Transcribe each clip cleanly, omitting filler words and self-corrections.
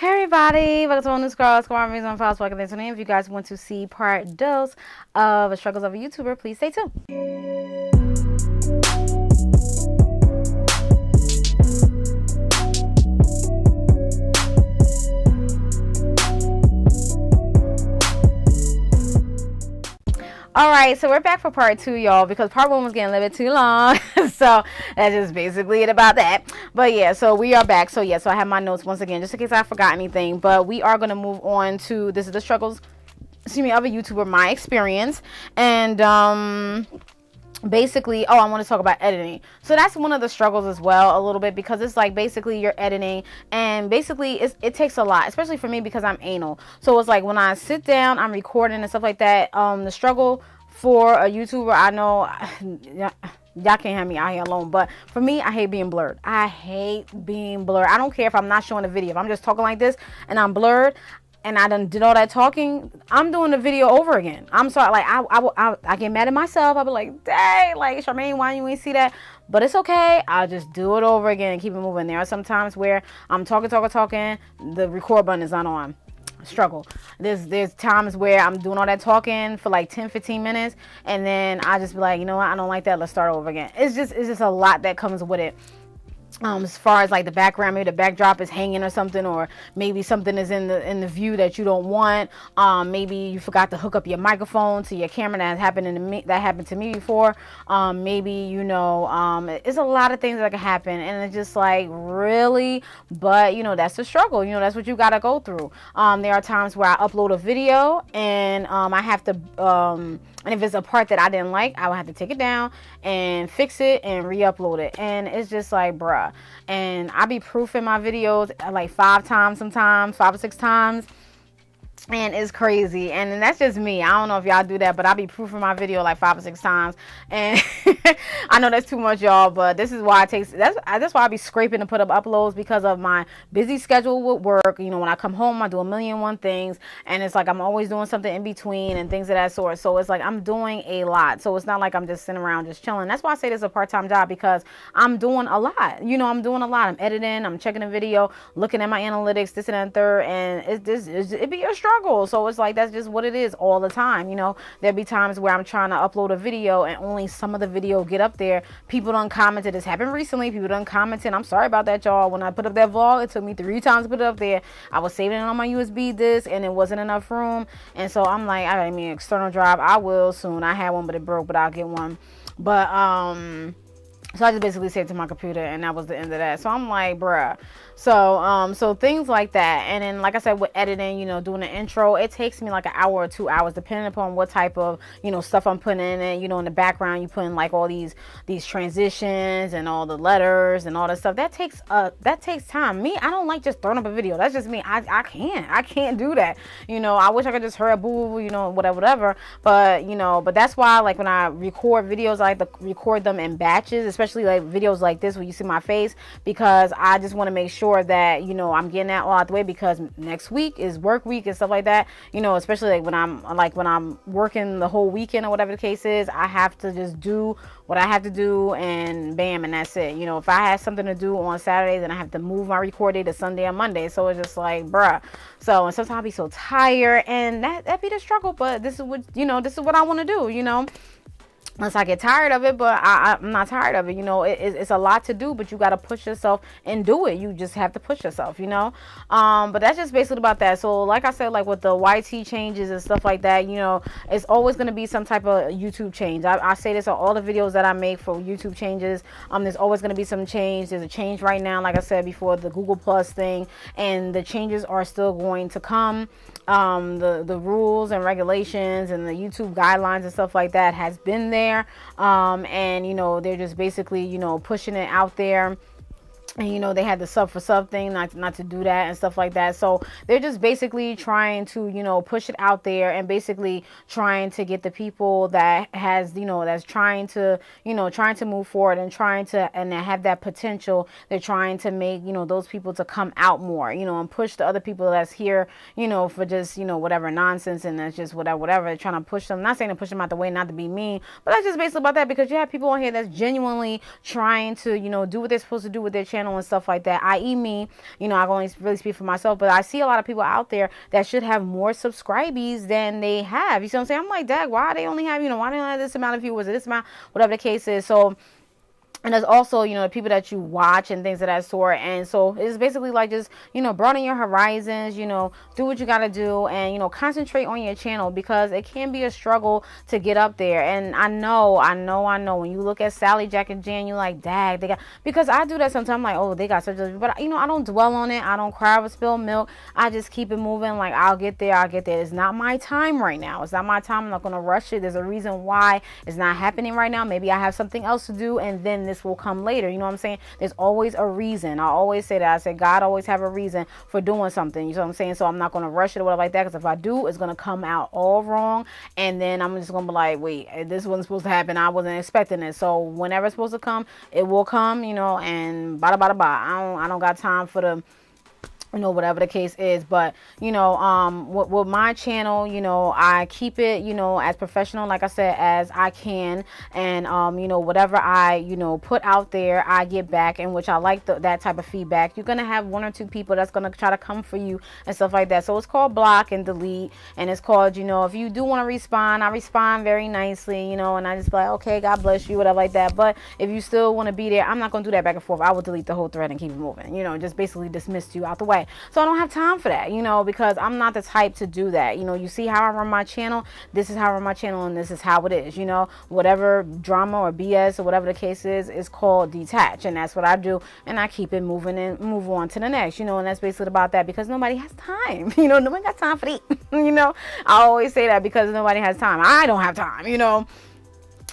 Hey everybody, welcome to a new scroll. Squad on Files. Welcome to If you guys want to see part dose of Struggles of a YouTuber, please stay tuned. Alright, so we're back for part 2, y'all, because part 1 was getting a little bit too long. So that's just basically it about that. But yeah, so we are back. So yeah, so I have my notes once again, just in case I forgot anything. But we are going to move on to, this is the struggles, of a YouTuber, my experience. And basically, I want to talk about editing. So that's one of the struggles as well, a little bit, because it's like basically you're editing, and basically it takes a lot, especially for me because I'm anal. So it's like when I sit down, I'm recording and stuff like that. The struggle for a YouTuber, I know y'all can't have me out here alone, but for me, I hate being blurred. I hate being blurred. I don't care if I'm not showing the video. If I'm just talking like this and I'm blurred, and I done did all that talking, I'm doing the video over again. I'm sorry, like I get mad at myself. I'll be like, dang, like Charmaine, why you ain't see that? But it's okay. I'll just do it over again and keep it moving. There are some times where I'm talking, the record button is not on. Struggle. There's times where I'm doing all that talking for like 10-15 minutes, and then I just be like, you know what, I don't like that, let's start over again. It's just a lot that comes with it. As far as like the background, maybe the backdrop is hanging or something, or maybe something is in the view that you don't want. Maybe you forgot to hook up your microphone to your camera. That happened to me before. Maybe it's a lot of things that can happen, and it's just like, really, but that's the struggle. That's what you gotta go through. There are times where I upload a video and I have to and if it's a part that I didn't like, I would have to take it down and fix it and re-upload it. And it's just like, bruh. And I be proofing my videos like 5 times sometimes, 5 or 6 times. And it's crazy. And that's just me. I don't know if y'all do that, but I be proofing my video like 5 or 6 times. And I know that's too much, y'all, but this is why that's why I be scraping to put up uploads, because of my busy schedule with work. When I come home, I do 1,000,001 things, and it's like I'm always doing something in between and things of that sort. So it's like I'm doing a lot. So it's not like I'm just sitting around just chilling. That's why I say this is a part-time job, because I'm doing a lot. I'm doing a lot. I'm editing, I'm checking the video, looking at my analytics, this and that and third, and it be a struggle. So it's like, that's just what it is all the time. There'll be times where I'm trying to upload a video and only some of the video get up there. People done commented. This happened recently. People done commented. I'm sorry about that, y'all. When I put up that vlog, it took me 3 times to put it up there. I was saving it on my USB disk and it wasn't enough room. And so I'm like, I mean, external drive, I will soon. I had one, but it broke, but I'll get one. But so I just basically saved to my computer, and that was the end of that. So I'm like, bruh. So things like that. And then, like I said, with editing, doing the intro, it takes me like an hour or 2 hours, depending upon what type of, stuff I'm putting in it. In the background, you put in like all these transitions and all the letters and all that stuff. That takes time. Me, I don't like just throwing up a video. That's just me. I can't do that. I wish I could just hurry up, boo, whatever. But that's why, like, when I record videos, I like to record them in batches, especially like videos like this where you see my face, because I just want to make sure that I'm getting that all out the way, because next week is work week and stuff like that. Especially when I'm working the whole weekend or whatever the case is, I have to just do what I have to do, and bam, and that's it. If I have something to do on Saturday, then I have to move my record day to Sunday or Monday. So it's just like, bruh. So, and sometimes I'll be so tired, and that be the struggle. But this is what I want to do. Unless I get tired of it, but I'm not tired of it. It's a lot to do, but you got to push yourself and do it. You just have to push yourself, but that's just basically about that. So like I said, like with the YT changes and stuff like that, it's always going to be some type of YouTube change. I say this on all the videos that I make for YouTube changes. There's always going to be some change. There's a change right now, like I said before, the Google Plus thing, and the changes are still going to come. The rules and regulations and the YouTube guidelines and stuff like that has been there. And they're just basically pushing it out there. And they had the sub for sub thing, not to do that and stuff like that. So they're just basically trying to push it out there, and basically trying to get the people that has that's trying to move forward and and have that potential. They're trying to make those people to come out more, and push the other people that's here for just whatever nonsense, and that's just whatever they're trying to push them. Not saying to push them out the way, not to be mean, but that's just basically about that, because you have people on here that's genuinely trying to do what they're supposed to do with their channel, channel and stuff like that, i.e. me, you know, I can only really speak for myself, but I see a lot of people out there that should have more subscribees than they have. You see what I'm saying? I'm like, dang, why they only have, you know, why they only have this amount of viewers or this amount, whatever the case is. So, and there's also, you know, the people that you watch and things of that sort. And so it's basically like just, you know, broaden your horizons, you know, do what you got to do, and, you know, concentrate on your channel, because it can be a struggle to get up there. And I know when you look at Sally, Jack, and Jan, you're like, dang, they got, because I do that sometimes. I'm like, oh, they got such a, but, you know, I don't dwell on it. I don't cry over spilled milk. I just keep it moving. Like, I'll get there. It's not my time right now. It's not my time. I'm not going to rush it. There's a reason why it's not happening right now. Maybe I have something else to do, and then this will come later. You know what I'm saying? There's always a reason. I always say that. I say God always have a reason for doing something. You know what I'm saying? So I'm not going to rush it or whatever like that, because if I do, it's going to come out all wrong, and then I'm just going to be like, wait, this wasn't supposed to happen. I wasn't expecting it. So whenever it's supposed to come, it will come, you know, and bada bada bada. I don't got time for the, you know, whatever the case is. But, you know, with my channel, you know, I keep it, you know, as professional, like I said, as I can. And, you know, whatever I, you know, put out there, I get back, in which I like that type of feedback. You're going to have one or two people that's going to try to come for you and stuff like that. So it's called block and delete. And it's called, you know, if you do want to respond, I respond very nicely, you know, and I just be like, okay, God bless you, whatever like that. But if you still want to be there, I'm not going to do that back and forth. I will delete the whole thread and keep it moving, you know, just basically dismiss you out the way. So I don't have time for that, you know, because I'm not the type to do that. You know, you see how I run my channel. This is how I run my channel, and this is how it is. You know, whatever drama or BS or whatever the case is called detach, and that's what I do. And I keep it moving and move on to the next, you know, and that's basically about that, because nobody has time. You know, nobody got time for that. You know, I always say that, because nobody has time. I don't have time, you know.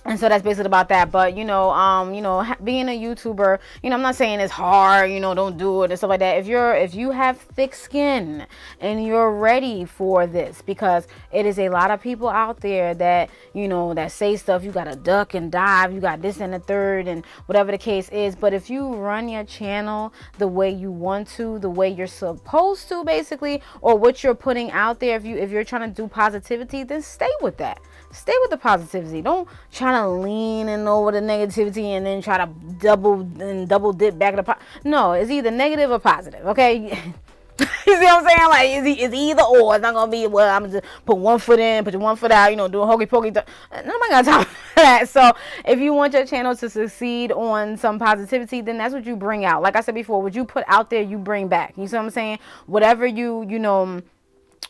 And so that's basically about that. But, you know, being a YouTuber, you know, I'm not saying it's hard, you know, don't do it and stuff like that. If you have thick skin and you're ready for this, because it is a lot of people out there that, you know, that say stuff, you got to duck and dive, you got this and the third and whatever the case is. But if you run your channel the way you want to, the way you're supposed to, basically, or what you're putting out there, if you're trying to do positivity, then stay with that. Stay with the positivity. Don't try to lean in over the negativity and then try to double dip back to the no, it's either negative or positive, okay? You see what I'm saying? Like, it's either or. It's not gonna be, well, I'm just put one foot in, put your one foot out, you know, do a hokey pokey. Nobody got time for that. So if you want your channel to succeed on some positivity, then that's what you bring out. Like I said before, what you put out there, you bring back. You see what I'm saying? Whatever you know,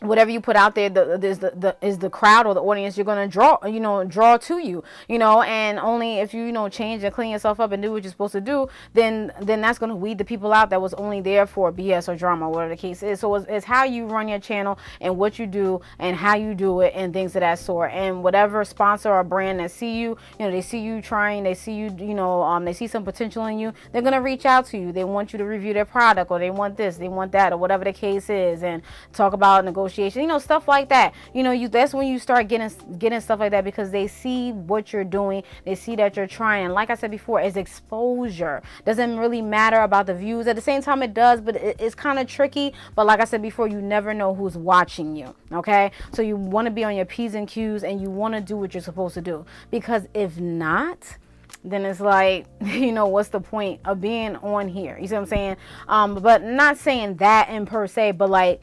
whatever you put out there, is the crowd or the audience you're going to draw to you, you know. And only if you know, change and clean yourself up and do what you're supposed to do, then that's going to weed the people out that was only there for BS or drama, whatever the case is. So it's how you run your channel and what you do and how you do it and things of that sort. And whatever sponsor or brand that see you, you know, they see you trying, they see you, you know, they see some potential in you, they're going to reach out to you. They want you to review their product, or they want this, they want that, or whatever the case is, and talk about negotiation, you know, stuff like that. You know, that's when you start getting stuff like that, because they see what you're doing, they see that you're trying. Like I said before, it's exposure. Doesn't really matter about the views. At the same time, it does, but it's kind of tricky. But like I said before, you never know who's watching you, okay? So you want to be on your P's and Q's, and you want to do what you're supposed to do, because if not, then it's like, you know, what's the point of being on here? You see what I'm saying? But not saying that in per se, but like,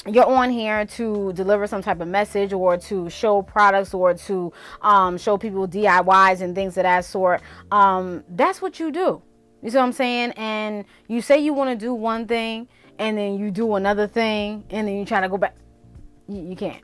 you're on here to deliver some type of message, or to show products, or to show people DIYs and things of that sort. That's what you do. You see what I'm saying? And you say you want to do one thing, and then you do another thing, and then you try to go back. You can't.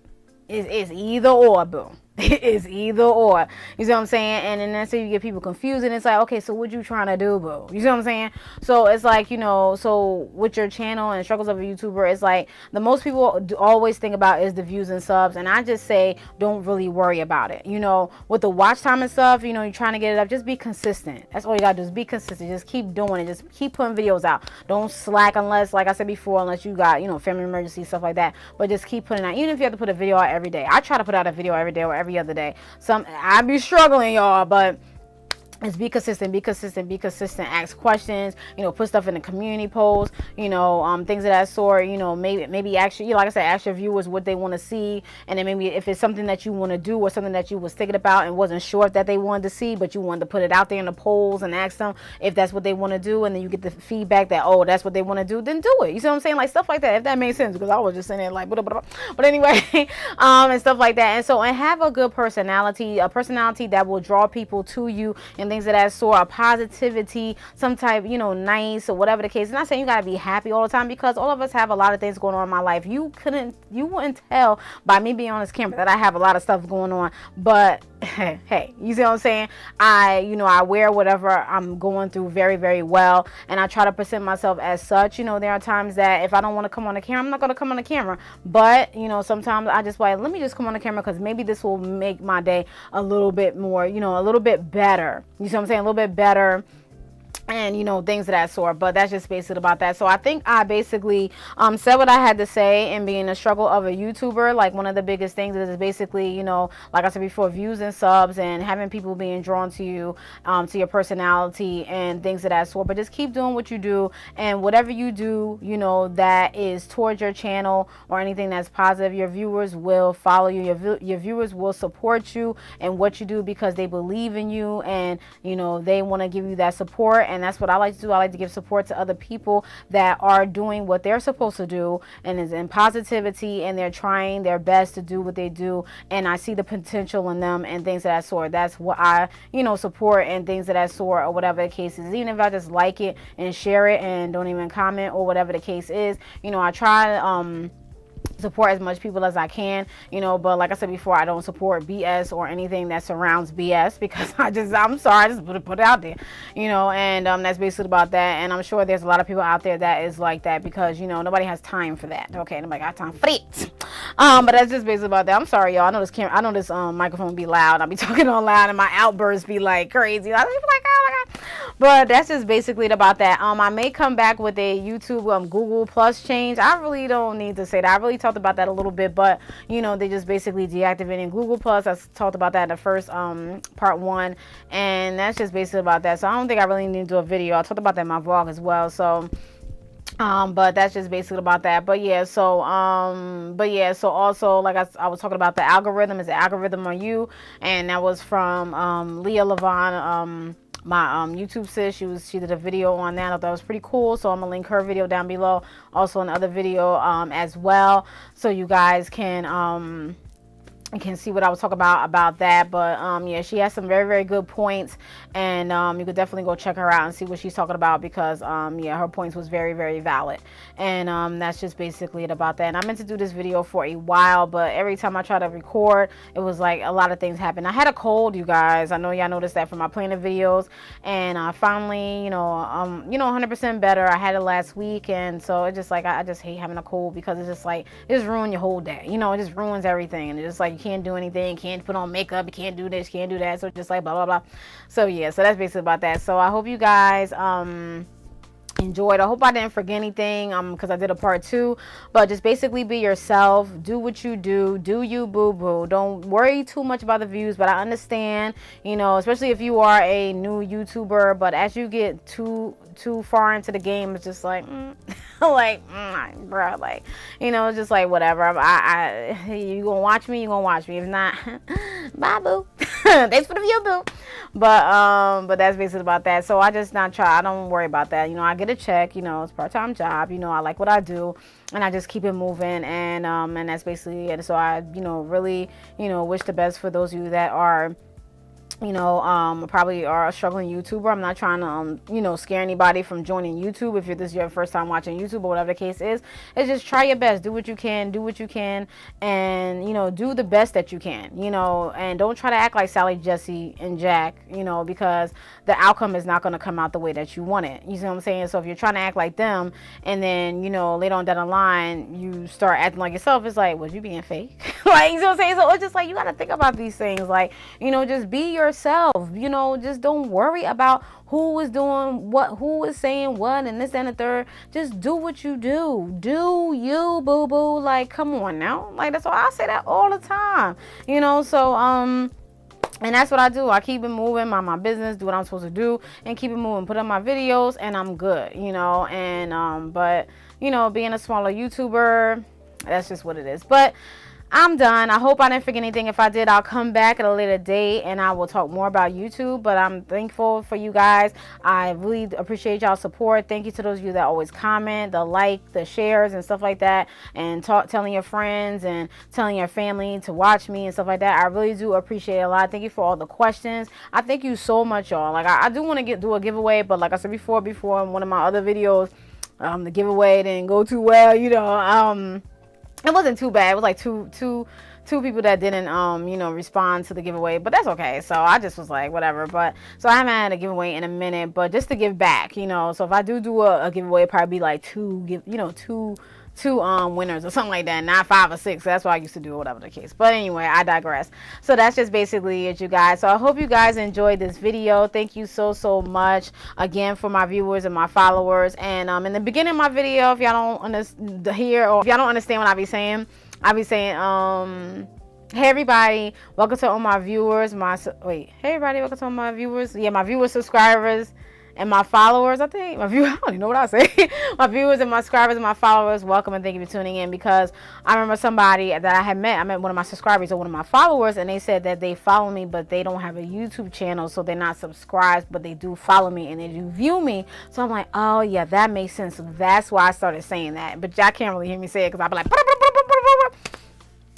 It's either or, boo. It's either or. You see what I'm saying? And then that's how you get people confused, and it's like, okay, so what you trying to do, boo? You see what I'm saying? So it's like, you know, so with your channel and struggles of a YouTuber, it's like the most people always think about is the views and subs, and I just say don't really worry about it. You know, with the watch time and stuff, you know, you're trying to get it up, just be consistent. That's all you gotta do, is be consistent. Just keep doing it. Just keep putting videos out. Don't slack unless, like I said before, unless you got, you know, family emergency, stuff like that. But just keep putting out, even if you have to put a video out every day. I try to put out a video every day or every other day. I be struggling, y'all, but is be consistent, ask questions, put stuff in the community post, things of that sort, maybe actually, like I said, ask your viewers what they want to see, and then maybe if it's something that you want to do or something that you was thinking about and wasn't sure if that they wanted to see, but you wanted to put it out there in the polls and ask them if that's what they want to do, and then you get the feedback that, oh, that's what they want to do, then do it. You see what I'm saying? Like stuff like that, if that makes sense, because I was just saying it like, blah, blah, blah. But anyway, and stuff like that. And have a good personality, a personality that will draw people to you and things of that sort, a positivity, some type, nice or whatever the case. I'm not saying you gotta be happy all the time, because all of us have a lot of things going on in my life. You wouldn't tell by me being on this camera that I have a lot of stuff going on, but hey, you see what I'm saying? I wear whatever I'm going through very, very well, and I try to present myself as such. There are times that if I don't want to come on the camera, I'm not going to come on the camera, but sometimes I just like, let me just come on the camera, because maybe this will make my day a little bit more, a little bit better. You see what I'm saying? A little bit better. And things of that sort. But that's just basically about that. So I think I basically said what I had to say. And being a struggle of a YouTuber, like one of the biggest things is basically, like I said before, views and subs, and having people being drawn to you, to your personality and things of that sort. But just keep doing what you do, and whatever you do, that is towards your channel or anything that's positive, your viewers will follow you. Your viewers will support you and what you do, because they believe in you, and they want to give you that support. And that's what I like to do. I like to give support to other people that are doing what they're supposed to do, and is in positivity, and they're trying their best to do what they do, and I see the potential in them and things of that sort. That's what I support, and things of that sort, or whatever the case is. Even if I just like it and share it and don't even comment, or whatever the case is, I try to support as much people as I can, but like I said before, I don't support BS or anything that surrounds BS, because I'm sorry, I just put it out there, and that's basically about that. And I'm sure there's a lot of people out there that is like that, because nobody has time for that. Okay, nobody got time for it. But that's just basically about that. I'm sorry, y'all. I know this microphone be loud. I'll be talking on loud, and my outbursts be like crazy. I be like, oh my god. But that's just basically about that. I may come back with a YouTube Google Plus change. I really don't need to say that. I really talked about that a little bit, but they just basically deactivating Google Plus. I talked about that in the first part 1, and that's just basically about that. So I don't think I really need to do a video. I talked about that in my vlog as well. So but that's just basically about that. But yeah, so also, like I was talking about, the algorithm is the algorithm on you, and that was from Leah Levon, my YouTube sis. She did a video on that. I thought that was pretty cool, so I'm gonna link her video down below, also another video as well, so you guys can see what I was talking about that. But yeah, she has some very, very good points, and you could definitely go check her out and see what she's talking about, because yeah, her points was very, very valid. And that's just basically it about that. And I meant to do this video for a while, but every time I try to record, it was like a lot of things happen. I had a cold, you guys. I know y'all noticed that from my planner videos, and finally, 100% better. I had it last week, and so it just like, I just hate having a cold, because it's just like, it just ruins your whole day. It just ruins everything, and it's just like, you can't do anything, can't put on makeup, you can't do this, can't do that. So just like blah blah blah. So yeah, so that's basically about that. So I hope you guys enjoyed. I hope I didn't forget anything, because I did a part 2. But just basically be yourself, do what you do you, boo boo. Don't worry too much about the views, but I understand, especially if you are a new YouTuber. But as you get too far into the game, it's just like bro, like, it's just like whatever. You gonna watch me, if not, bye boo. Thanks for the view, boo. But that's basically about that. So I just I don't worry about that. I get a check, it's a part-time job, I like what I do, and I just keep it moving, and that's basically it. So I really wish the best for those of you that are probably are a struggling YouTuber. I'm not trying to, scare anybody from joining YouTube. If this is your first time watching YouTube, or whatever the case is, it's just try your best. Do what you can, and, do the best that you can, and don't try to act like Sally, Jesse, and Jack, because the outcome is not going to come out the way that you want it. You see what I'm saying? So if you're trying to act like them, and then, later on down the line, you start acting like yourself, it's like, was you being fake? Like, you know what I'm saying? So it's just like, you got to think about these things. Like, just be yourself. Just don't worry about who is doing what, who is saying what, and this and the third. Just do what you do. Do you, boo boo. Like, come on now. Like, that's why I say that all the time. So And that's what I do. I keep it moving, mind my business, do what I'm supposed to do, and keep it moving. Put up my videos, and I'm good, you know. And but you know, being a smaller YouTuber, that's just what it is. But I'm done. I hope I didn't forget anything. If I did, I'll come back at a later date and I will talk more about YouTube. But I'm thankful for you guys. I really appreciate y'all's support. Thank you to those of you that always comment, the like, the shares, and stuff like that. And telling your friends and telling your family to watch me and stuff like that. I really do appreciate it a lot. Thank you for all the questions. I thank you so much, y'all. Like, I do want to do a giveaway. But like I said before in one of my other videos, the giveaway didn't go too well, you know. It wasn't too bad. It was like two people that didn't, you know, respond to the giveaway, but that's okay. So I just was like, whatever. But so I haven't had a giveaway in a minute, but just to give back, you know. So if I do a giveaway, it'd probably be like two winners or something like that, not 5 or 6. That's what I used to do, whatever the case. But anyway, I digress. So that's just basically it, you guys. So I hope you guys enjoyed this video. Thank you so much again for my viewers and my followers. And in the beginning of my video, if y'all don't understand what I be saying, hey everybody, welcome to all my viewers, hey everybody, welcome to all my viewers, my viewers, subscribers, and my followers. I don't even know what I say. My viewers and my subscribers and my followers, welcome and thank you for tuning in. Because I remember somebody that I met one of my subscribers or one of my followers, and they said that they follow me, but they don't have a YouTube channel, so they're not subscribed, but they do follow me and they do view me. So I'm like, oh yeah, that makes sense. So that's why I started saying that. But y'all can't really hear me say it because I'll be like,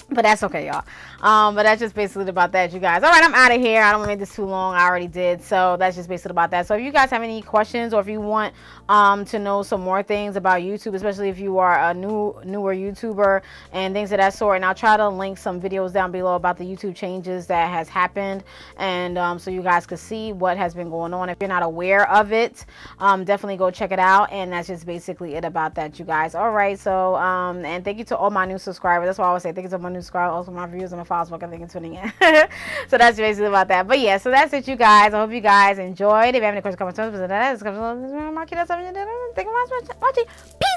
but that's okay, y'all. But that's just basically about that, you guys. All right, I'm out of here. I don't want to make this too long. I already did. So that's just basically about that. So if you guys have any questions, or if you want to know some more things about YouTube, especially if you are a newer YouTuber and things of that sort, and I'll try to link some videos down below about the YouTube changes that has happened, and so you guys could see what has been going on. If you're not aware of it, definitely go check it out. And that's just basically it about that, you guys. All right. So and thank you to all my new subscribers. That's why I always say thank you to my new subscribers, also my viewers and my followers. I think tuning in. So that's basically about that. But yeah, so that's it, you guys. I hope you guys enjoyed. If you have any questions, comments, thank you guys so much for watching. Peace.